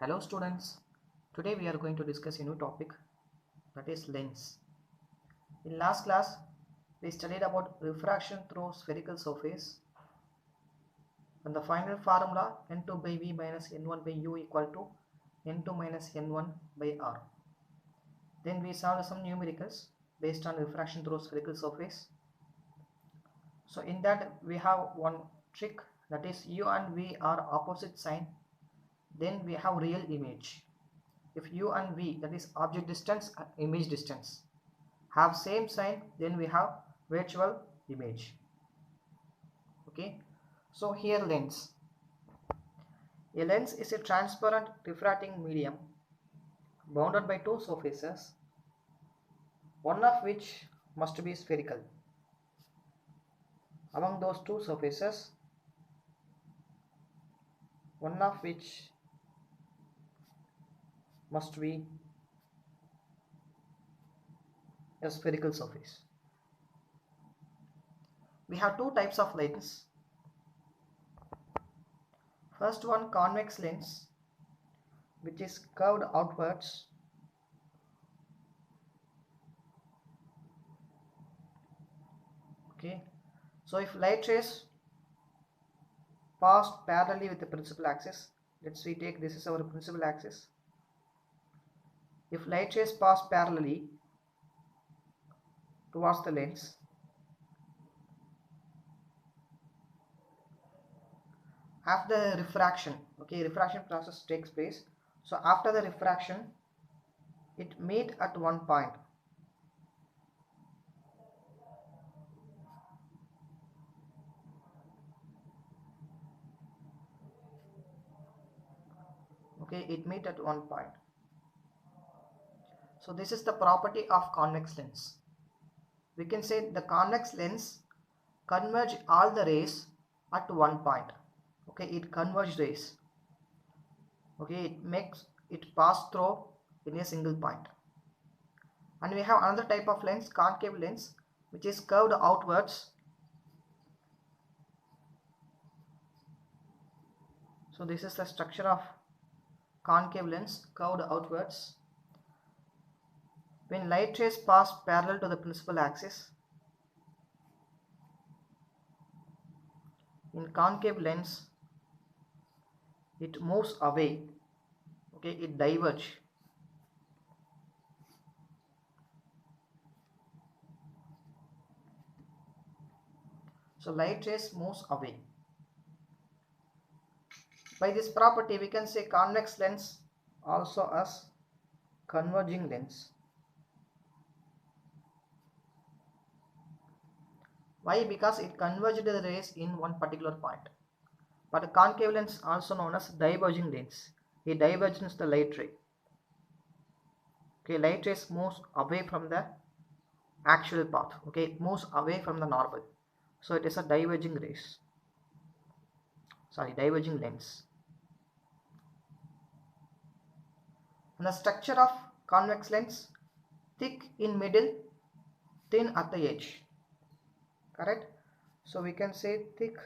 Hello students, today we are going to discuss a new topic, that is lens. In last class we studied about refraction through spherical surface and the final formula n2 by v minus n1 by u equal to n2 minus n1 by r. Then we solved some numericals based on refraction through spherical surface. So in that we have one trick, that is u and v are opposite sign, then we have real image. If u and v, that is object distance and image distance, have same sign, then we have virtual image. Okay, so here lens. A lens is a transparent refracting medium bounded by two surfaces, one of which must be spherical. Among those two surfaces, one of which must be a spherical surface. We have two types of lens. First one, convex lens, which is curved outwards. Okay, so if light rays pass parallelly with the principal axis, let's say take this is our principal axis. If light rays pass parallelly towards the lens, after the refraction, okay, refraction process takes place. So after the refraction, it meet at one point. Okay, it meet at one point. So this is the property of convex lens. We can say the convex lens converge all the rays at one point. Okay, it converge rays. Okay, it makes it pass through in a single point. And we have another type of lens, concave lens, which is curved outwards. So this is the structure of concave lens, curved outwards. When light rays pass parallel to the principal axis, in concave lens, it moves away. Okay, it diverges. So light rays moves away. By this property, we can say convex lens also as converging lens. Why? Because it converged the rays in one particular point. But a concave lens also known as diverging lens. It diverges the light ray. Okay, light rays moves away from the actual path. Okay, it moves away from the normal. So it is a diverging rays. Diverging lens. And the structure of convex lens, thick in middle, thin at the edge. Correct? So we can say thick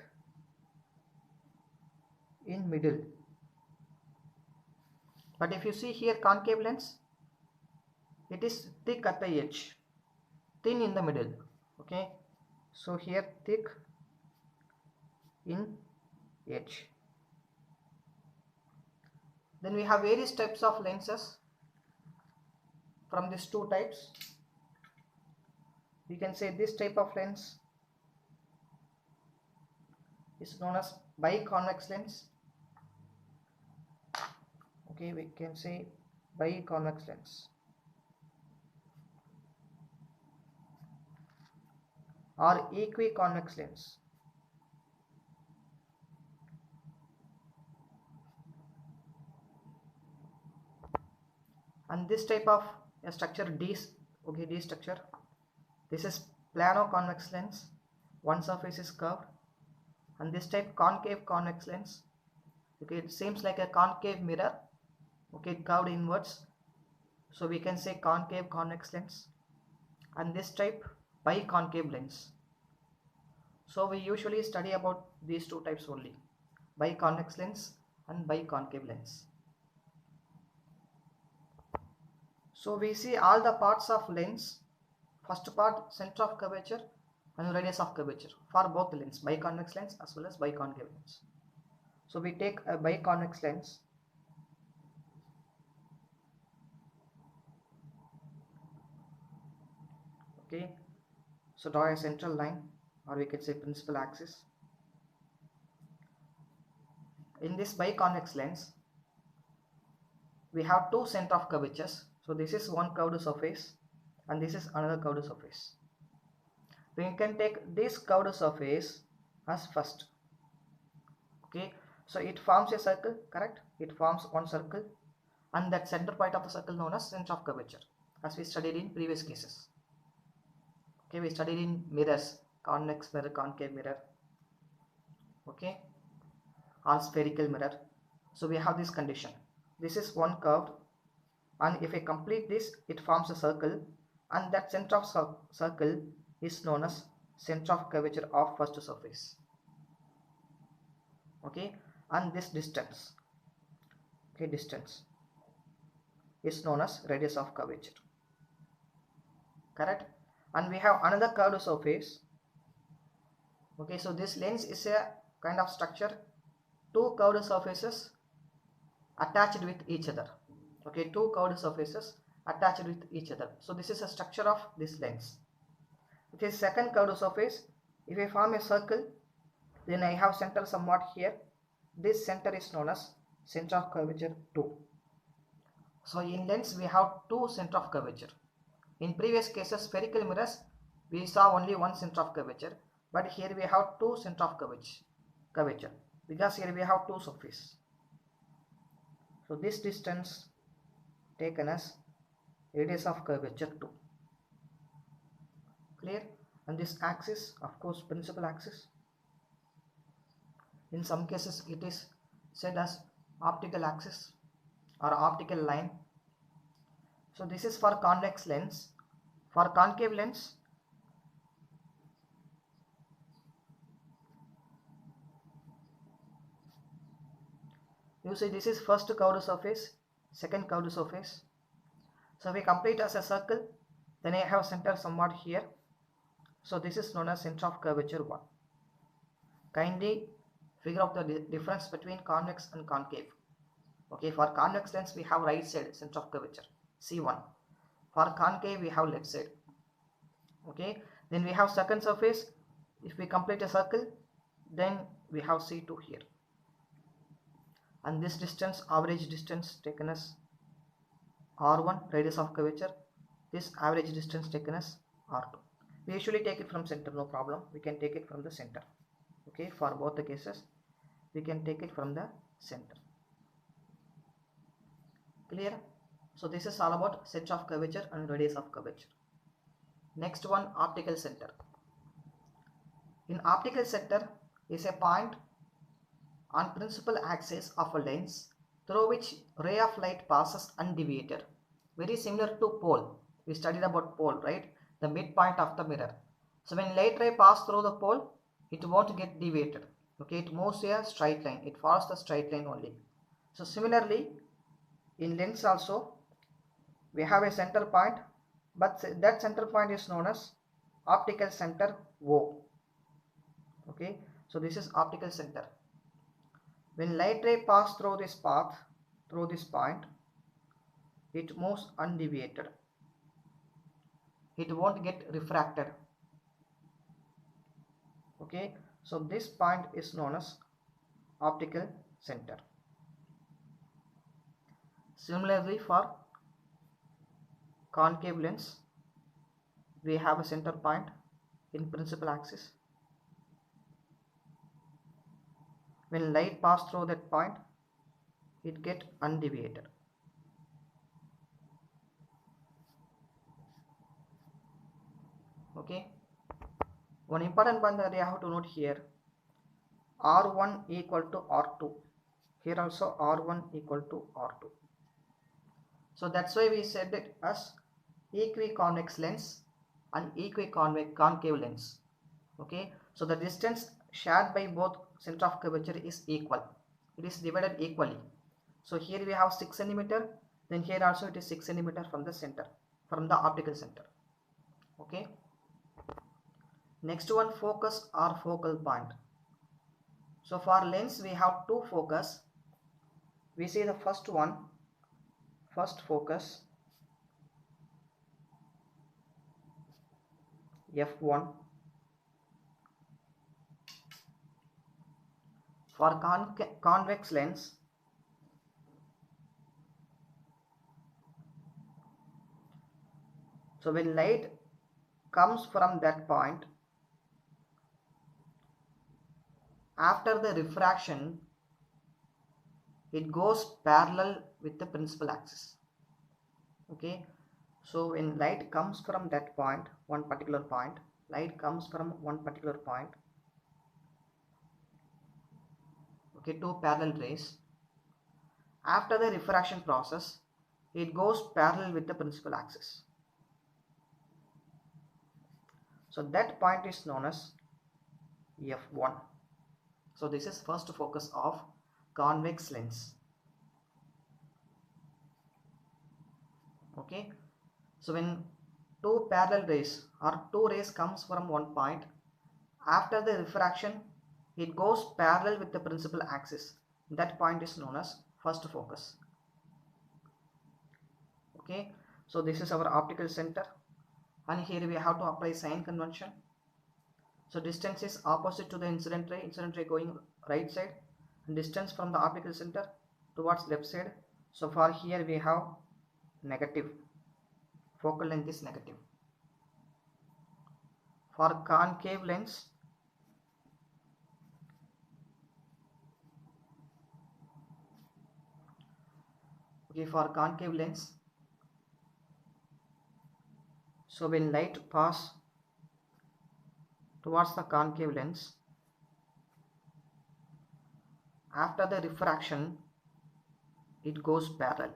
in middle. But if you see here concave lens, it is thick at the edge, thin in the middle. Okay, so here thick in edge. Then we have various types of lenses. From these two types, we can say this type of lens is known as biconvex lens. Okay, we can say biconvex lens or equiconvex lens. And this type of a structure D structure, this is plano convex lens, one surface is curved. And this type concave convex lens, okay, it seems like a concave mirror, okay, curved inwards, so we can say concave convex lens. And this type biconcave lens. So we usually study about these two types only, biconvex lens and biconcave lens. So we see all the parts of lens. First part, center of curvature and radius of curvature for both the lens, biconvex lens as well as biconcave lens. So we take a biconvex lens. Okay, so draw a central line, or we can say principal axis. In this biconvex lens, we have two center of curvatures. So this is one curved surface and this is another curved surface. We can take this curved surface as first. Okay, so it forms a circle, correct? It forms one circle, and that center point of the circle known as center of curvature, as we studied in previous cases. Okay, we studied in mirrors, convex mirror, concave mirror, okay, or spherical mirror. So we have this condition. This is one curve, and if I complete this, it forms a circle, and that center of circle is known as center of curvature of first surface. Okay, and this distance, okay, distance is known as radius of curvature, correct? And we have another curved surface. Okay, so this lens is a kind of structure, two curved surfaces attached with each other. Okay, two curved surfaces attached with each other. So this is a structure of this lens. It is second curved surface. If I form a circle, then I have center somewhat here. This center is known as center of curvature 2. So in lens we have two center of curvature. In previous cases, spherical mirrors, we saw only one center of curvature, but here we have two center of curvature, because here we have two surfaces. So this distance taken as radius of curvature 2. Clear? And this axis, of course, principal axis. In some cases it is said as optical axis or optical line. So this is for convex lens. For concave lens, you see this is first curved surface, second curved surface. So we complete as a circle, then I have center somewhat here. So this is known as center of curvature 1. Kindly figure out the difference between convex and concave. Okay, for convex lens we have right side center of curvature, C1. For concave we have left side. Okay, then we have second surface. If we complete a circle, then we have C2 here. And this distance, average distance taken as R1, radius of curvature. This average distance taken as R2. We usually take it from center, no problem. We can take it from the center. Okay, for both the cases, we can take it from the center. Clear? So this is all about center of curvature and radius of curvature. Next one, optical center. In optical center is a point on principal axis of a lens through which ray of light passes undeviated. Very similar to pole. We studied about pole, right? The midpoint of the mirror. So when light ray passes through the pole, it won't get deviated. Okay, it moves a straight line. It follows the straight line only. So similarly, in lens also, we have a center point, but that center point is known as optical center O. Okay, so this is optical center. When light ray passes through this path, through this point, it moves undeviated. It won't get refracted. Okay, so this point is known as optical center. Similarly, for concave lens, we have a center point in principal axis. When light passes through that point, it gets undeviated. Okay, one important point that you have to note here, R1 equal to R2. Here also R1 equal to R2. So that's why we said it as equiconvex lens and equiconcave lens. Okay, so the distance shared by both center of curvature is equal. It is divided equally. So here we have 6 cm, Then here also it is 6 centimeter from the center, from the optical center. Okay. Next one, focus or focal point. So for lens we have two focus. We see the first one, first focus f1. For convex lens, so when light comes from that point, after the refraction it goes parallel with the principal axis. Okay, so when light comes from that point, one particular point, light comes from one particular point, okay, two parallel rays. After the refraction process, it goes parallel with the principal axis. So that point is known as f1. So this is first focus of convex lens. Okay, so when two parallel rays or two rays comes from one point, after the refraction it goes parallel with the principal axis. That point is known as first focus. Okay, so this is our optical center, and here we have to apply sign convention. So distance is opposite to the incident ray going right side, and distance from the optical center towards left side. So for here we have negative, focal length is negative. For concave lens, okay, for concave lens, so when light pass towards the concave lens, after the refraction it goes parallel.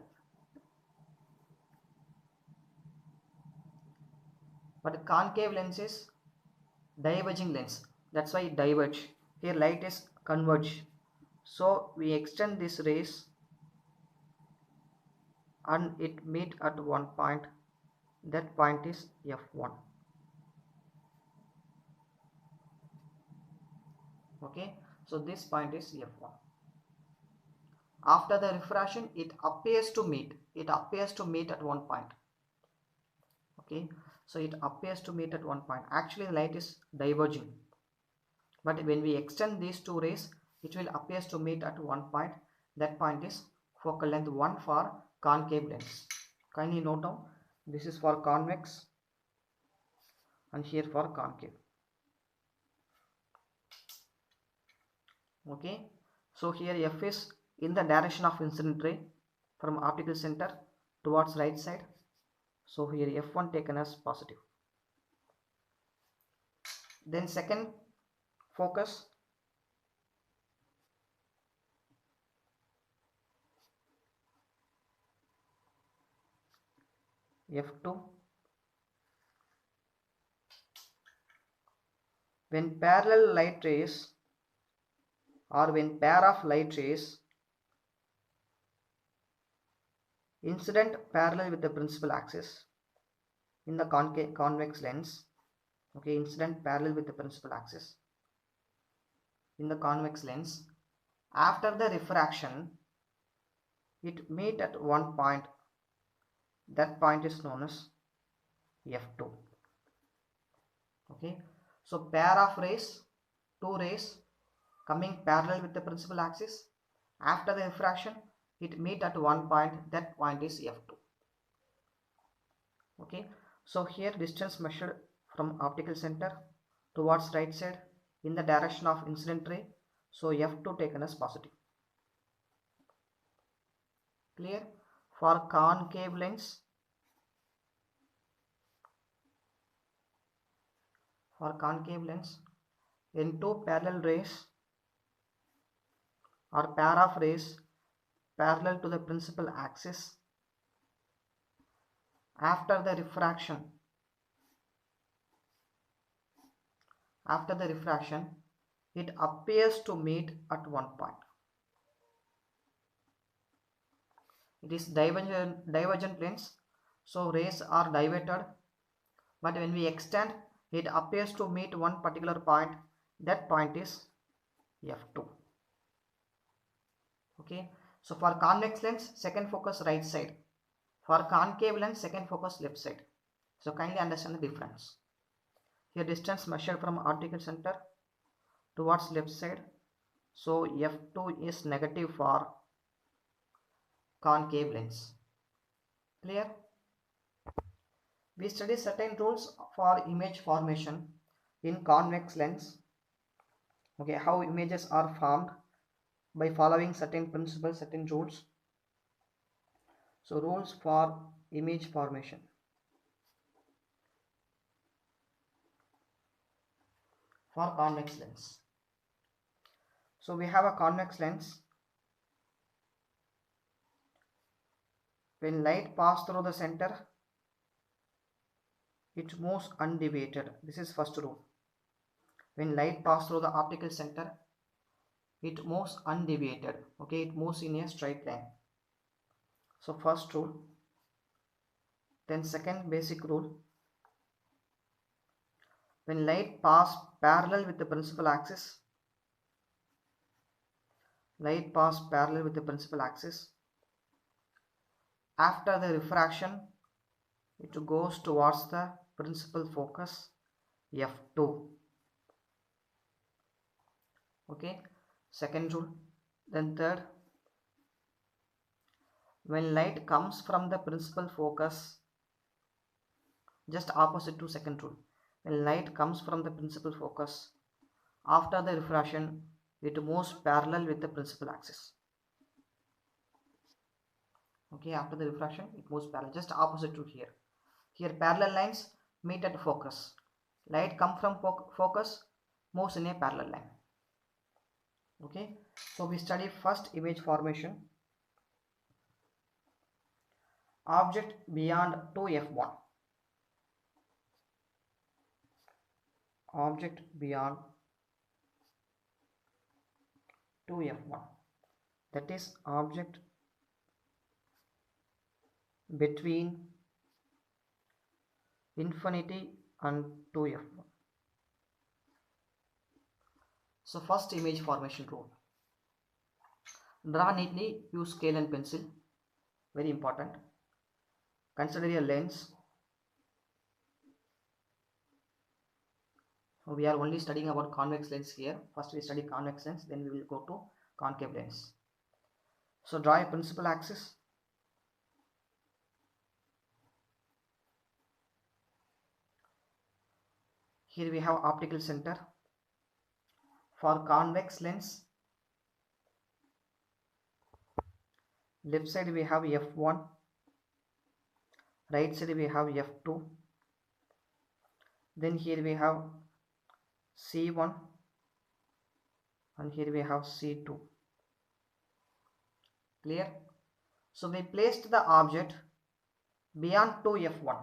But concave lens is diverging lens, that's why it diverge. Here light is converge, so we extend this rays and it meet at one point. That point is f1. Okay, so this point is f1. After the refraction it appears to meet at one point. Okay, so it appears to meet at one point. Actually light is diverging, but when we extend these two rays it will appears to meet at one point. That point is focal length 1 for concave lens. Kindly note down, this is for convex and here for concave. Okay, so here f is in the direction of incident ray from optical center towards right side. So here f1 taken as positive. Then second focus, f2. When parallel light rays or when pair of light rays incident parallel with the principal axis in the convex lens, okay, incident parallel with the principal axis in the convex lens, after the refraction it meet at one point. That point is known as f2. Okay, so pair of rays, two rays coming parallel with the principal axis, after the refraction it meet at one point. That point is f2. Okay, so here distance measured from optical center towards right side in the direction of incident ray, so f2 taken as positive. Clear? For concave lens, in two parallel rays or pair of rays parallel to the principal axis, after the refraction it appears to meet at one point. it is divergent planes, so rays are diverted, but when we extend, it appears to meet one particular point. That point is f2. Okay, so for convex lens, second focus right side. For concave lens, second focus left side. So kindly understand the difference. Here distance measured from optical center towards left side. So f2 is negative for concave lens. Clear? We study certain rules for image formation in convex lens. Okay, how images are formed by following certain principles, certain rules. So rules for image formation. For convex lens. So we have a convex lens. When light passes through the center, it moves undeviated. This is first rule. When light passes through the optical center, it moves undeviated. Okay, it moves in a straight line. So first rule. Then second basic rule. When light passes parallel with the principal axis, after the refraction, it goes towards the principal focus f2. Okay, second rule. Then third, when light comes from the principal focus, just opposite to second rule, when light comes from the principal focus, after the refraction, it moves parallel with the principal axis. Okay, after the refraction, it moves parallel, just opposite to here. Here parallel lines meet at focus. Light come from focus, moves in a parallel line. Okay, so we study first image formation. Object beyond 2f1. Object beyond 2f1. That is object between infinity and 2f1. So first image formation rule. Draw neatly, use scale and pencil. Very important. Consider a lens. So we are only studying about convex lens here. First we study convex lens, then we will go to concave lens. So draw a principal axis. Here we have optical center. For convex lens, left side we have f1, right side we have f2, then here we have c1, and here we have c2. Clear? So we placed the object beyond 2f1.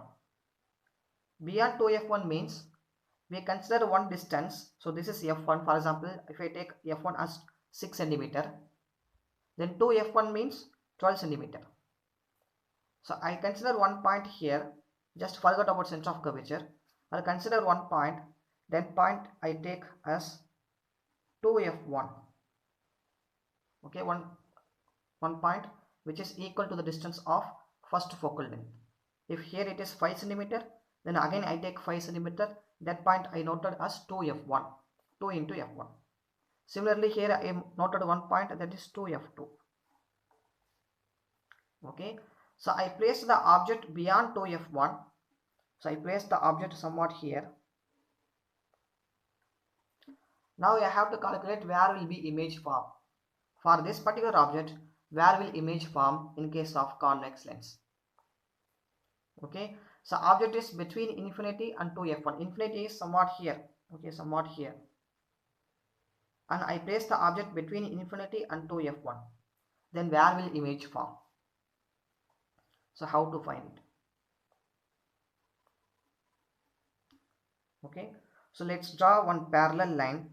Beyond 2f1 means we consider one distance. So this is f1. For example, if I take f1 as 6 cm, then 2f1 means 12 cm. So I consider one point here. Just forget about center of curvature. I'll consider one point. Then point I take as 2f1. Okay, one point which is equal to the distance of first focal length. If here it is 5 cm, then again I take 5 cm. That point I noted as 2f1, 2 into f1. Similarly here I noted one point, that is 2f2. Okay, so I place the object beyond 2f1. So I place the object somewhat here. Now I have to calculate where will be image form. For this particular object, where will image form in case of convex lens? Okay, so object is between infinity and 2f1. Infinity is somewhat here. Okay, somewhat here. And I place the object between infinity and 2f1. Then where will image form? So how to find it? Okay, so let's draw one parallel line.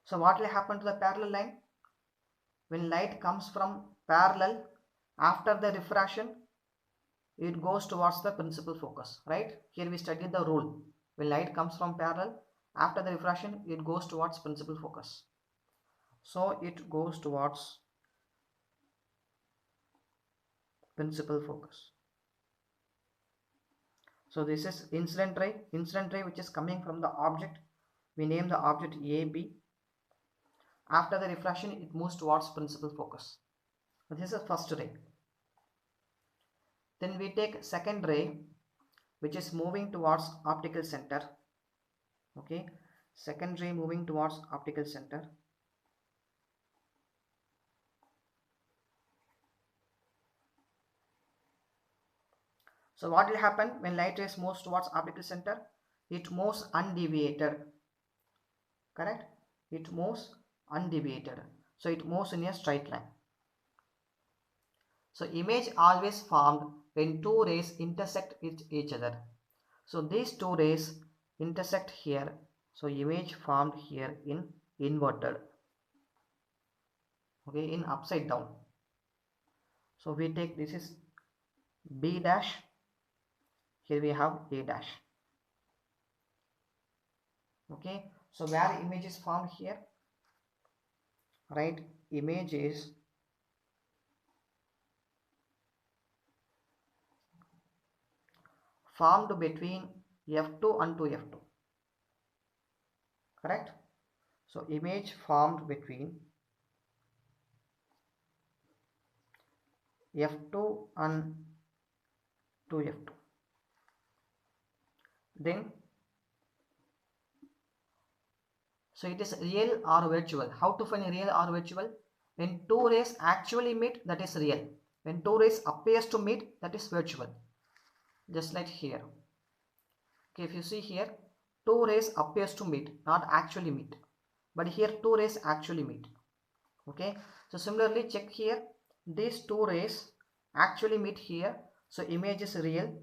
So what will happen to the parallel line? when light comes from parallel, after the refraction, it goes towards the principal focus, right? Here we studied the rule. When light comes from parallel, after the refraction, it goes towards principal focus. So it goes towards principal focus. So this is incident ray which is coming from the object. We name the object AB. After the refraction, it moves towards principal focus. So this is first ray. Then we take second ray, which is moving towards optical center. Okay, second ray moving towards optical center. So what will happen when light rays moves towards optical center? It moves undeviated. Correct? It moves undeviated. So it moves in a straight line. So image always formed when two rays intersect with each other. So these two rays intersect here. So image formed here in inverted. Okay, in upside down. So we take, this is B dash. Here we have A dash. Okay, so where image is formed here? Right, image is formed between F2 and 2F2. Correct? So image formed between F2 and 2F2. Then, so it is real or virtual. How to find real or virtual? When two rays actually meet, that is real. When two rays appears to meet, that is virtual. Just like here. Okay, if you see here, two rays appears to meet, not actually meet. But here two rays actually meet. Okay, so similarly check here, these two rays actually meet here. So image is real,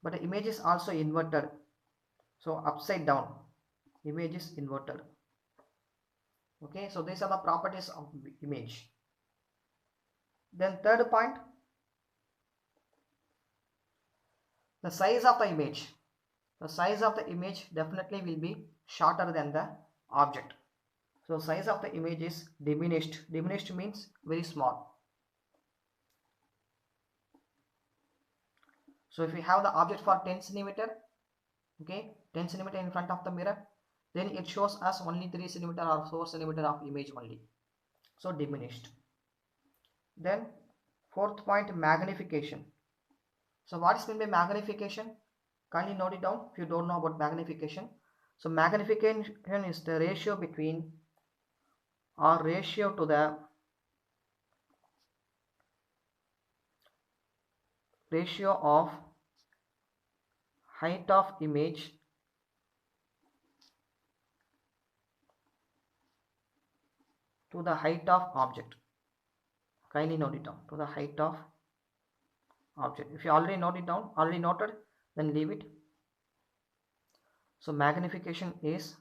but the image is also inverted. So upside down, image is inverted. Okay, so these are the properties of image. Then third point, the size of the image. The size of the image definitely will be shorter than the object. So size of the image is diminished. Diminished means very small. So if we have the object for 10 centimeter, okay, 10 centimeter in front of the mirror, then it shows us only 3 centimeter or 4 centimeter of image only. So diminished. Then fourth point, magnification. So what is meant by magnification? Kindly note it down if you don't know about magnification. So magnification is the ratio between, or ratio to the ratio of height of image to the height of object. Kindly note it down, to the height of object. If you already note it down, already noted, then leave it. So magnification is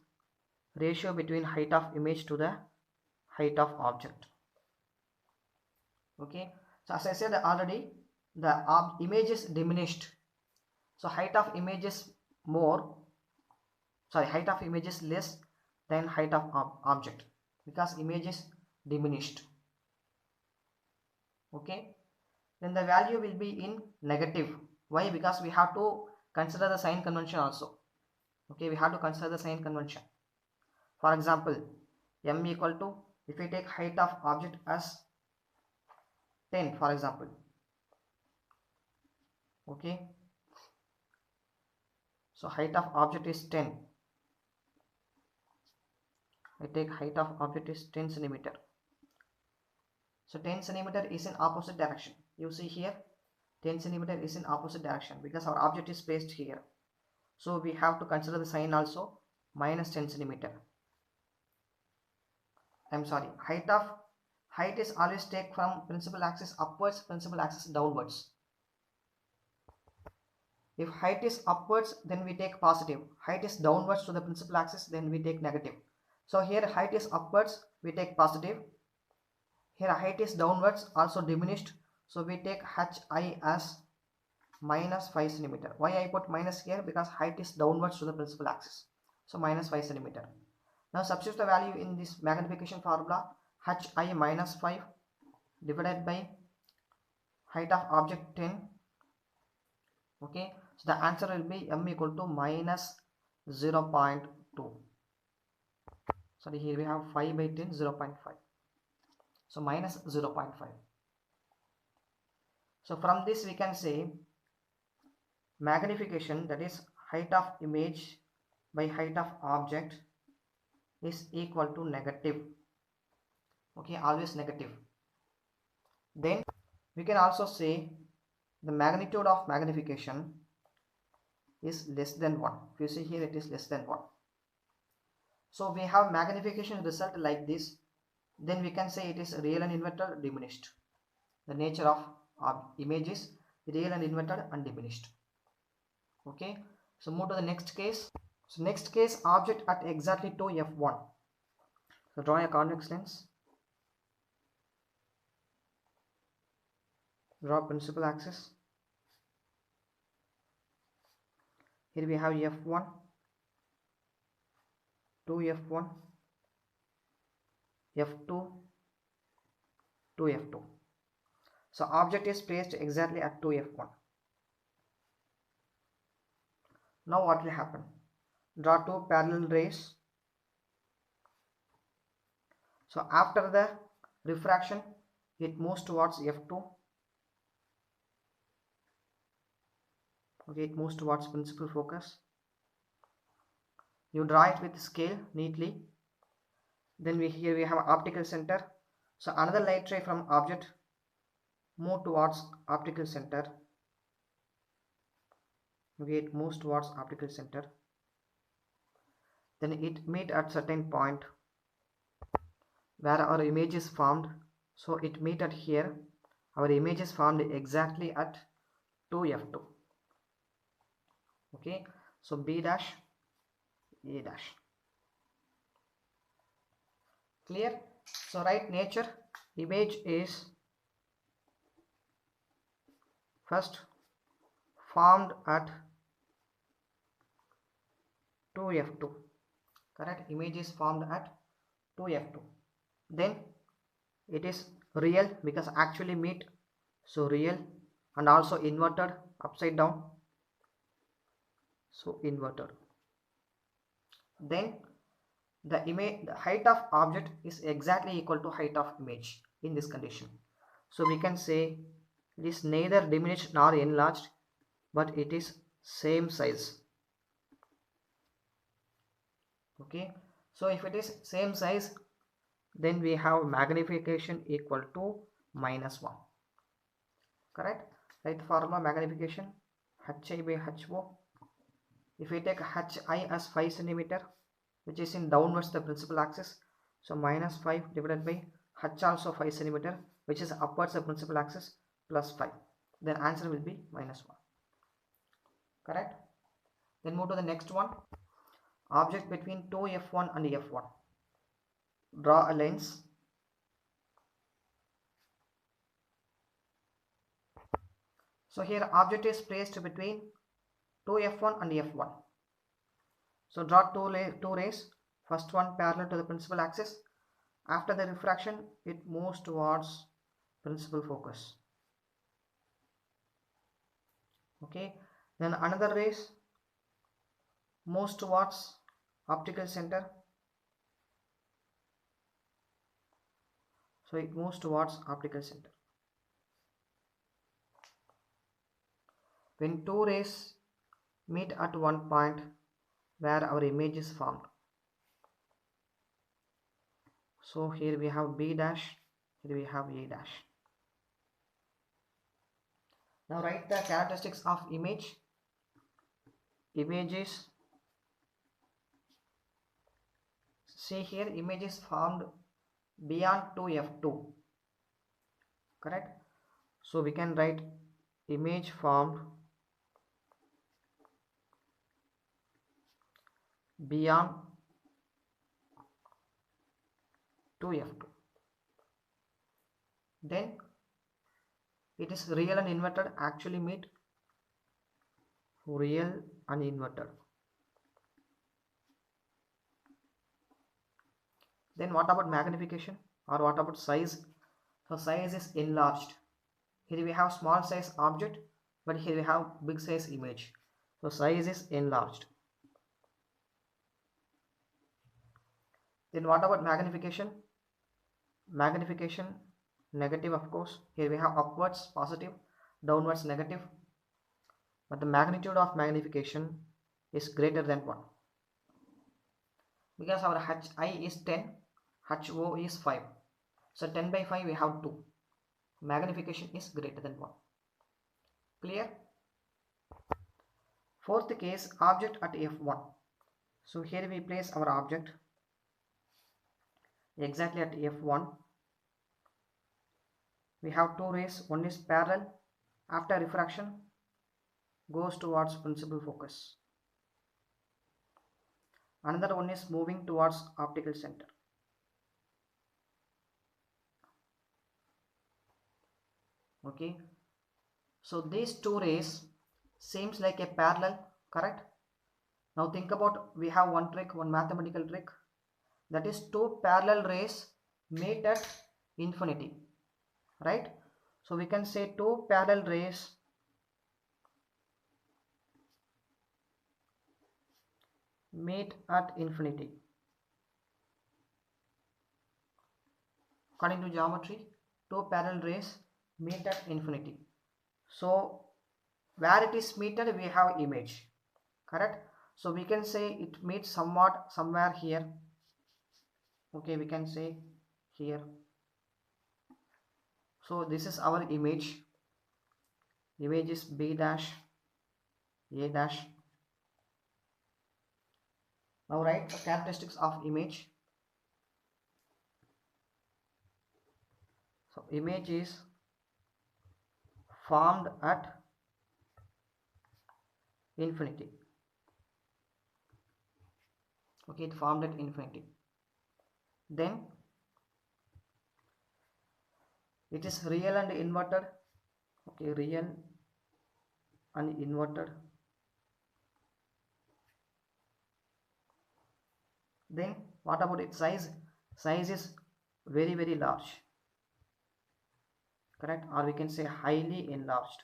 ratio between height of image to the height of object. Okay, so as I said already, the image is diminished. So height of image is more, sorry, height of image is less than height of object, because image is diminished. Okay, then the value will be in negative. Why? Because we have to consider the sign convention also. Okay, we have to consider the sign convention. For example, m equal to, if we take height of object as 10, for example. Okay, so height of object is 10. I take height of object is 10 centimeter. So 10 centimeter is in opposite direction. You see here, 10 centimeter is in opposite direction because our object is placed here. So we have to consider the sign also, minus 10 centimeter. I'm sorry, height is always take from principal axis upwards, principal axis downwards. If height is upwards, then we take positive. Height is downwards to the principal axis, then we take negative. So here height is upwards, we take positive. Here height is downwards, also diminished, so we take hi as minus 5 centimeter. Why I put minus here? Because height is downwards to the principal axis, so minus 5 centimeter. Now substitute the value in this magnification formula. Hi minus 5 divided by height of object 10. Okay, so the answer will be m equal to minus 0.2. Sorry, here we have 5 by 10, 0.5. So minus 0.5. So from this we can say magnification, that is height of image by height of object, is equal to negative. Okay, always negative. Then we can also say the magnitude of magnification is less than 1. If you see here, it is less than 1. So we have magnification result like this. Then we can say it is real and inverted, diminished. The nature of image is real and inverted and diminished. Okay, so move to the next case. So next case, object at exactly 2f1. So draw a convex lens. Draw principal axis. Here we have f1, 2f1, f2, 2f2. So object is placed exactly at 2f1. Now what will happen? Draw two parallel rays. So after the refraction, it moves towards f2. Okay, it moves towards principal focus. You draw it with scale neatly. Then here we have optical center. So another light ray from object move towards optical center. Okay, it moves towards optical center. Then it meet at certain point where our image is formed. So it meet at here. Our image is formed exactly at 2f2. Okay, so B dash, A dash. Clear? So write nature. Image is first formed at 2f2. Correct? Image is formed at 2f2. Then it is real because actually meet, so real, and also inverted, upside down, so inverted. Then the image, the height of object is exactly equal to height of image in this condition. So we can say it is neither diminished nor enlarged, but it is same size. Okay, so if it is same size, then we have magnification equal to -1. Correct? Write the formula magnification hi by ho. If we take hi as 5 centimeter, which is in downwards the principal axis, so -5 divided by h also 5 centimeter, which is upwards the principal axis, plus 5. Then answer will be -1. Correct? Then move to the next one. Object between 2f1 and f1. Draw a lens. So here object is placed between 2f1 and f1. So draw two rays. First one parallel to the principal axis. After the refraction, it moves towards principal focus. Okay. Then another rays moves towards optical center. So it moves towards optical center. When two rays meet at one point where our image is formed. So here we have B dash, here we have A dash. Now write the characteristics of image. Image is, see here, image is formed beyond 2f2. Correct? So we can write image formed beyond 2f2. Then it is real and inverted actually meet, real and inverted. Then what about magnification, or what about size? So size is enlarged. Here we have small size object, but here we have big size image. So size is enlarged. Then what about magnification? Magnification negative, of course. Here we have upwards positive, downwards negative, but the magnitude of magnification is greater than 1, because our hi is 10, ho is 5. So 10 by 5 we have 2. Magnification is greater than 1. Clear? Fourth case, object at f1. So here we place our object exactly at f1. We have two rays, one is parallel, after refraction goes towards principal focus, another one is moving towards optical center. Okay, so these two rays seems like a parallel, correct? Now think about, we have one trick, one mathematical trick, that is two parallel rays meet at infinity, right? So we can say two parallel rays meet at infinity. According to geometry, two parallel rays meet at infinity. So where it is meted, we have image, correct? So we can say it meets somewhat somewhere here. Okay, we can say here. So this is our image. Image is B dash, A dash. Now write the characteristics of image. So image is formed at infinity. Okay, it formed at infinity. Then it is real and inverted. Okay, real and inverted. Then what about its size? Size is very very large, correct? Or we can say highly enlarged.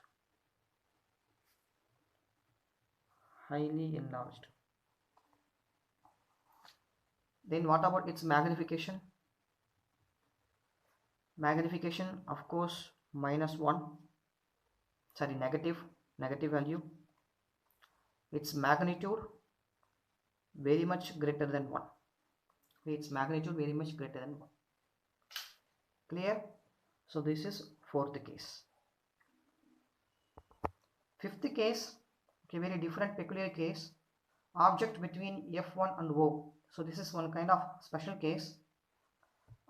Highly enlarged. Then what about its magnification? Magnification, of course, -1, sorry, negative value. Its magnitude very much greater than 1. Its magnitude very much greater than 1. Clear? So this is fourth case. Fifth case, okay, very different peculiar case, object between f1 and o. So this is one kind of special case,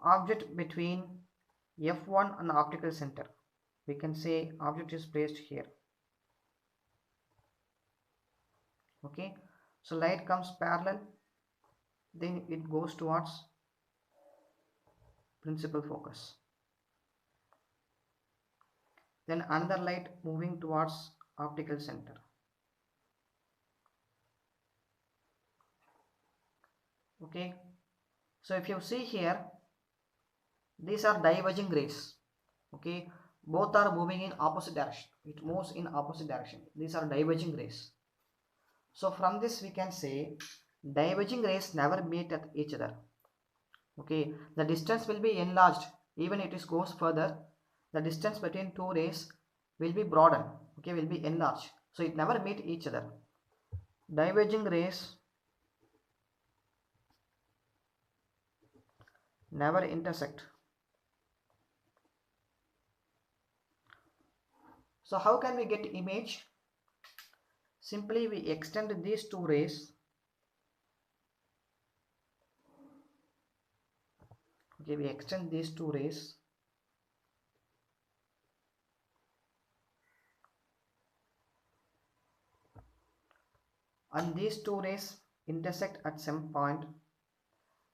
object between f1 and optical center. We can say object is placed here. Okay, so light comes parallel, then it goes towards principal focus, then another light moving towards optical center. Okay, so if you see here, these are diverging rays. Okay, both are moving in opposite direction. It moves in opposite direction. These are diverging rays. So from this we can say diverging rays never meet at each other. Okay, the distance will be enlarged. Even if it goes further, the distance between two rays will be broadened. Okay, will be enlarged. So it never meet each other. Diverging rays never intersect. So how can we get image? Simply we extend these two rays. Okay, we extend these two rays. And these two rays intersect at some point.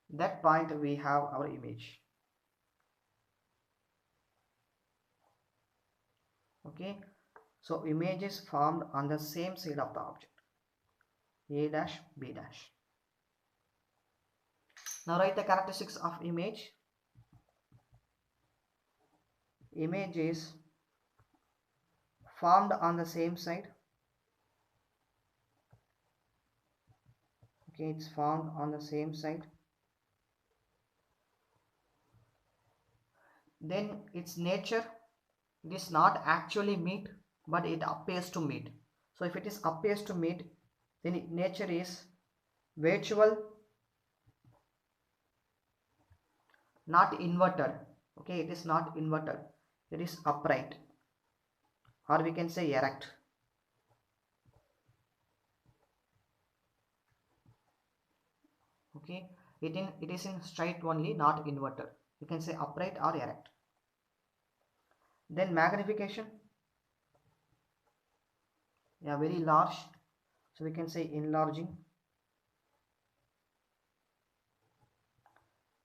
That point we have our image. Okay, so image is formed on the same side of the object, A dash B dash. Now write the characteristics of image. Image is formed on the same side. Okay, it's formed on the same side. Then its nature, it is not actually meet, but it appears to meet. So if it is appears to meet, then nature is virtual, not inverted. Okay, it is not inverted, it is upright, or we can say erect. Okay, it is in straight only, not inverted. You can say upright or erect. Then magnification, yeah, very large, so we can say enlarging,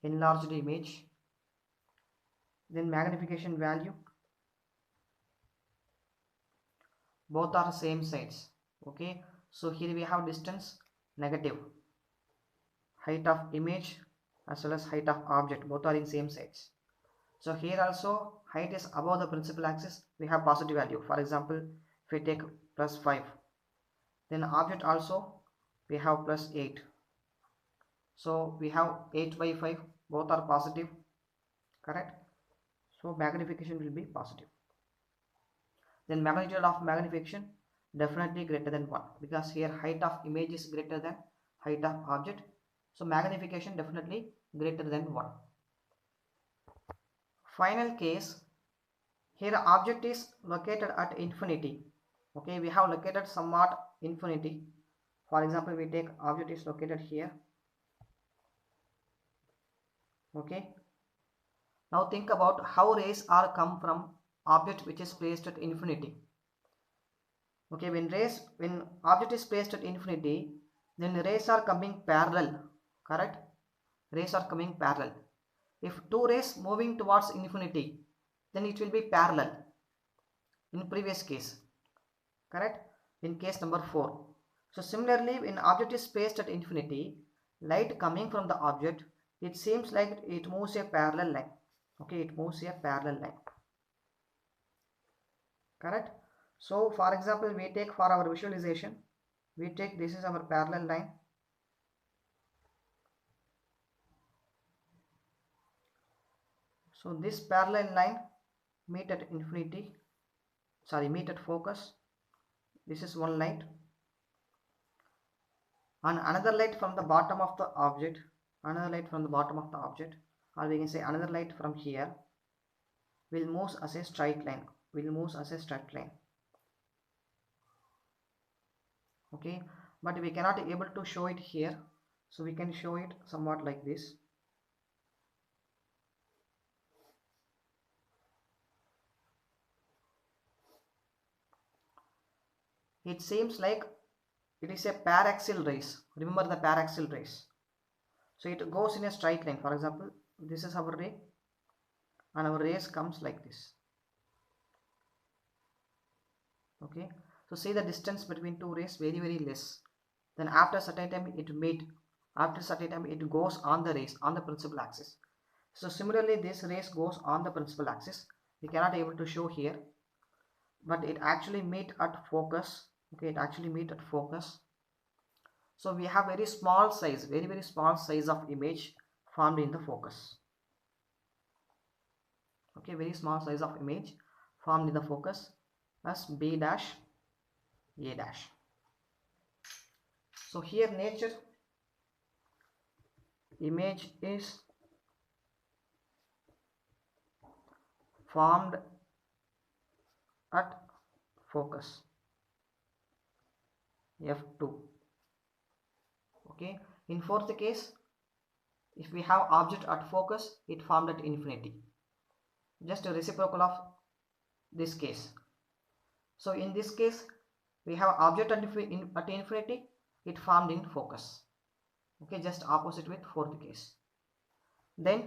enlarged image. Then magnification value, both are same sides. Okay, so here we have distance negative, height of image as well as height of object, both are in same sides. So here also height is above the principal axis, we have positive value. For example, if we take plus 5, then object also we have plus 8. So we have 8 by 5, both are positive, correct? So magnification will be positive. Then magnitude of magnification definitely greater than 1, because here height of image is greater than height of object. So magnification definitely greater than 1. Final case, here object is located at infinity. Okay, we have located somewhat infinity. For example, we take object is located here. Okay, now think about how rays are come from object which is placed at infinity. Okay, when object is placed at infinity, then rays are coming parallel, correct? Rays are coming parallel. If two rays moving towards infinity, then it will be parallel in previous case, correct? In case number 4. So similarly, when object is placed at infinity, light coming from the object, it seems like it moves a parallel line. Okay, it moves a parallel line, correct? So for example, we take for our visualization, we take this is our parallel line. So this parallel line meet at infinity, meet at focus. This is one light, and another light from the bottom of the object, another light from the bottom of the object, or we can say another light from here will move as a straight line, okay, but we cannot able to show it here, so we can show it somewhat like this. It seems like it is a paraxial rays. Remember the paraxial rays. So it goes in a straight line. For example, this is our ray, and our rays comes like this. Okay, so see the distance between two rays very less. Then after certain time it meet. After certain time it goes on the rays on the principal axis. So similarly, this rays goes on the principal axis. We cannot able to show here, but it actually meet at focus. Okay, it actually meet at focus. So we have very small size, very small size of image formed in the focus. Okay, very small size of image formed in the focus as B dash A dash. So here nature image is formed at focus F2. Okay, in fourth case, if we have object at focus, it formed at infinity, just a reciprocal of this case. So in this case, we have object at infinity, it formed in focus. Okay, just opposite with fourth case. Then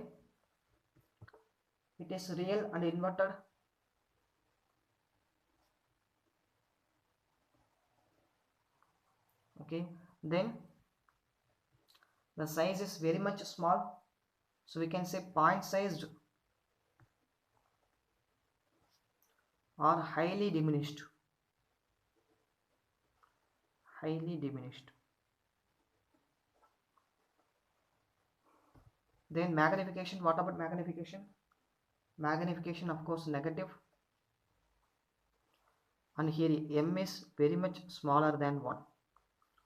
it is real and inverted. Okay, then the size is very much small, so we can say point sized or highly diminished. Highly diminished. Then magnification, what about magnification? Magnification, of course, negative, and here m is very much smaller than 1.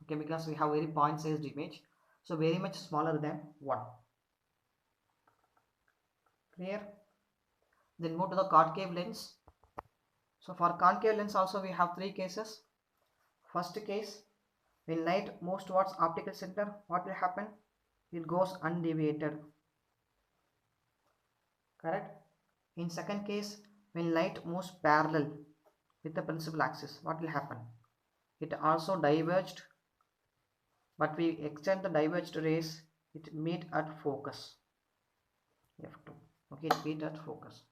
Okay, because we have very point sized image, so very much smaller than 1. Clear? Then move to the concave lens. So for concave lens also we have 3 cases. First case, when light moves towards optical center, what will happen? It goes undeviated. Correct? In second case, when light moves parallel with the principal axis, what will happen? It also diverged, but we extend the diverged rays, it meet at focus. F2. Okay, it meet at focus.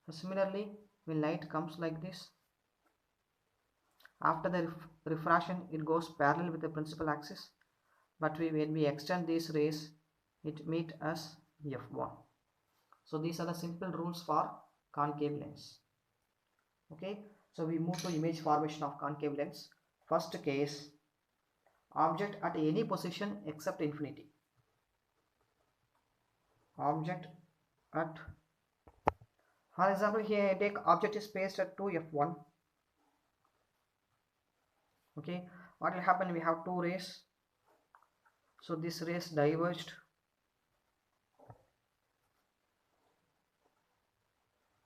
So similarly, when light comes like this, after the refraction, it goes parallel with the principal axis, but when we extend these rays, it meet as F1. So these are the simple rules for concave lens. Okay, so we move to image formation of concave lens. First case, object at any position except infinity. Object at, for example, here I take object is placed at 2f1. Okay, what will happen? We have 2 rays, so this rays diverged,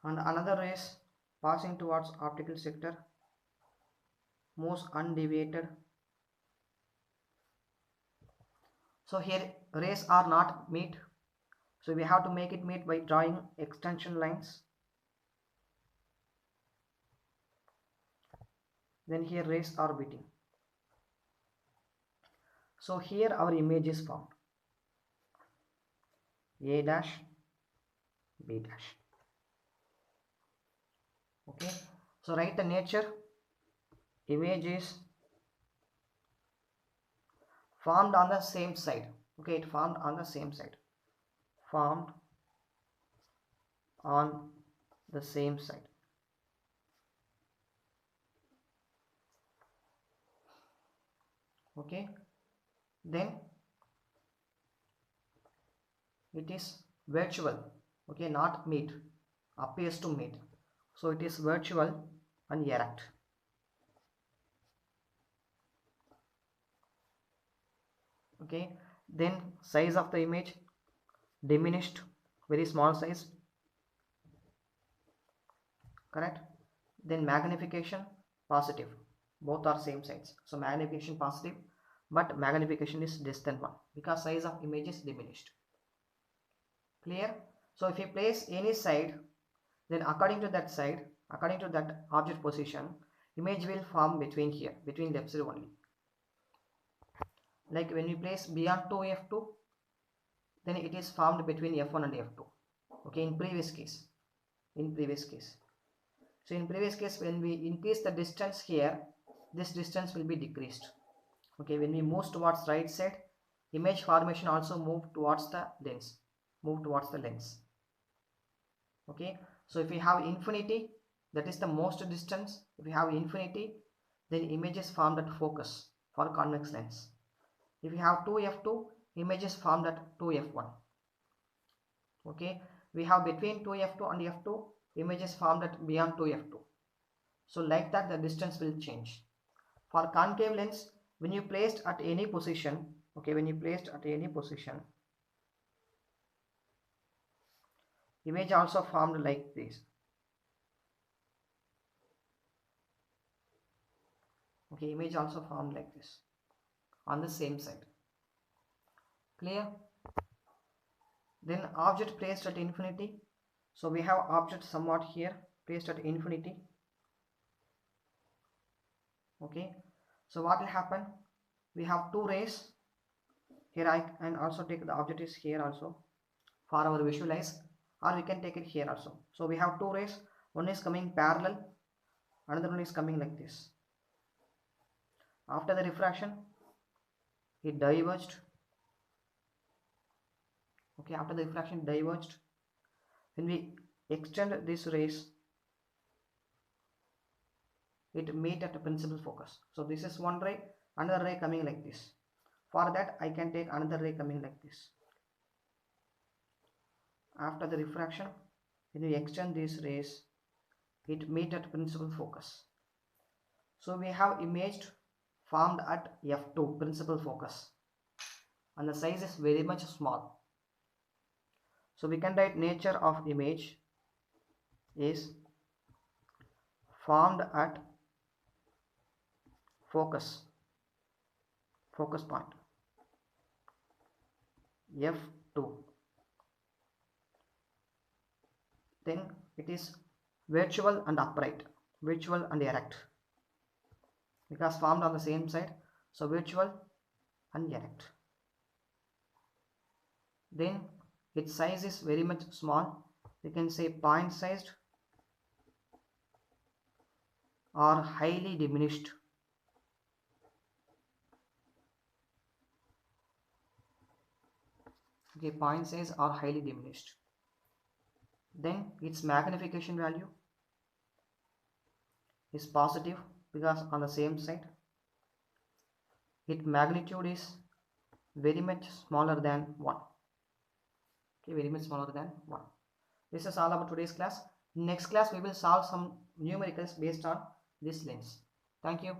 and another rays passing towards optical sector moves undeviated. So here rays are not meet, so we have to make it meet by drawing extension lines. Then here rays are meeting. So here our image is formed, A dash, B dash. Okay, so write the nature. Image is formed on the same side. Okay, it formed on the same side. Formed on the same side. Okay, then it is virtual. Okay, not meet, appears to meet. So it is virtual and erect. Okay, then size of the image diminished, very small size. Correct? Then magnification positive, both are same size. So magnification positive, but magnification is less than 1 because size of image is diminished. Clear? So if you place any side, then according to that side, according to that object position, image will form between here, between left side only. Like when we place beyond 2 f2, then it is formed between f1 and f2. Okay, in previous case. So in previous case, when we increase the distance here, this distance will be decreased. Okay, when we move towards right side, image formation also move towards the lens. Okay, so if we have infinity, that is the most distance. If we have infinity, then image is formed at focus for convex lens. If you have 2f2, image is formed at 2f1. Okay, we have between 2f2 and f2, image is formed at beyond 2f2. So like that the distance will change. For concave lens, when you placed at any position, okay, image also formed like this. Okay, image also formed like this on the same side. Clear? Then object placed at infinity. So we have object somewhat here placed at infinity. Okay, so what will happen? We have 2 rays here. I can also take the object is here also for our visualize, or we can take it here also. So we have 2 rays, one is coming parallel, another one is coming like this. After the refraction, it diverged. Okay, after the refraction it diverged. When we extend this rays, it meet at a principal focus. So this is one ray, another ray coming like this. For that I can take another ray coming like this. After the refraction, when we extend these rays, it meet at principal focus. So we have image formed at f2, principal focus, and the size is very much small. So we can write nature of image is formed at focus point f2. Then it is virtual and upright, virtual and erect, because formed on the same side. So virtual and erect. Then its size is very much small. We can say point sized or highly diminished. Okay, point size or highly diminished. Then its magnification value is positive because on the same side. Its magnitude is very much smaller than 1. Okay, very much smaller than 1. This is all about today's class. Next class we will solve some numericals based on this lens. Thank you.